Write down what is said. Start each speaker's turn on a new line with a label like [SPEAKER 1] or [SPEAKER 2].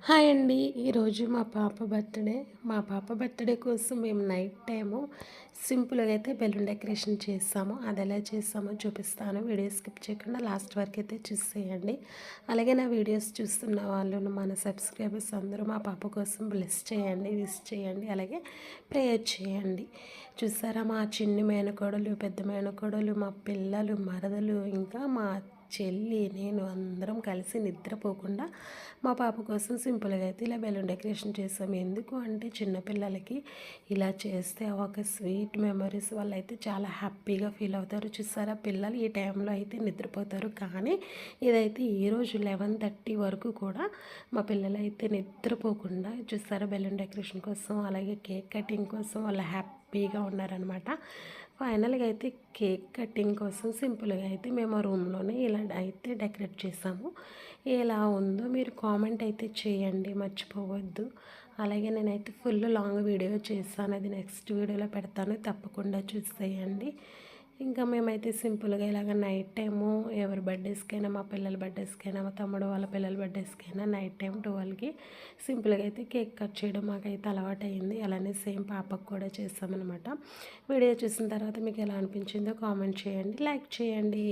[SPEAKER 1] Hi అండి. ఈరోజు మా పాప బర్త్‌డే కోసం మేము నైట్ టైము సింపుల్‌గా అయితే బెలూన్ డెకరేషన్ చేసాము. అది ఎలా చేసామో చూపిస్తాను. వీడియో స్కిప్ చేయకుండా లాస్ట్ వరకు అయితే చూసేయండి. అలాగే నా వీడియోస్ చూస్తున్న వాళ్ళు మన సబ్స్క్రైబర్స్ అందరూ మా పాప కోసం బ్లెస్ చేయండి, విష్ చేయండి, అలాగే ప్రేయర్ చేయండి. చూసారా, మా చిన్ని మేనకోడలు, పెద్ద మేనకోడలు, మా పిల్లలు, మరదలు, ఇంకా మా చెల్లి, నేను అందరం కలిసి నిద్రపోకుండా మా పాప కోసం సింపుల్గా అయితే ఇలా బెలూన్ డెకరేషన్ చేసాము. ఎందుకు అంటే చిన్నపిల్లలకి ఇలా చేస్తే ఒక స్వీట్ మెమరీస్ వల్ల అయితే చాలా హ్యాపీగా ఫీల్ అవుతారు. చూసారా, పిల్లలు ఈ టైంలో అయితే నిద్రపోతారు, కానీ ఇదైతే ఈరోజు 11:30 వరకు కూడా మా పిల్లలు అయితే నిద్రపోకుండా చూసారా బెలూన్ డెకరేషన్ కోసం, అలాగే కేక్ కటింగ్ కోసం వాళ్ళు హ్యాపీగా ఉన్నారనమాట. ఫైనల్గా అయితే కేక్ కటింగ్ కోసం సింపుల్గా అయితే మేము రూమ్లోనే ఇలా అయితే డెకరేట్ చేసాము. ఎలా ఉందో మీరు కామెంట్ అయితే చేయండి, మర్చిపోవద్దు. అలాగే నేనైతే ఫుల్ లాంగ్ వీడియో చేస్తాను, అది నెక్స్ట్ వీడియోలో పెడతాను, తప్పకుండా చూసేయండి. ఇంకా మేమైతే సింపుల్గా ఇలాగ నైట్ టైము ఎవరి బర్త్డేస్కైనా, మా పిల్లల బర్త్డేస్కైనా, మా తమ్ముడు వాళ్ళ పిల్లల బర్త్డేస్కైనా నైట్ టైం 12కి సింపుల్గా అయితే కేక్ కట్ చేయడం మాకైతే అలవాటు అయింది. అలానే సేమ్ పాపకు కూడా చేస్తామన్నమాట. వీడియో చూసిన తర్వాత మీకు ఎలా అనిపించిందో కామెంట్ చేయండి, లైక్ చేయండి.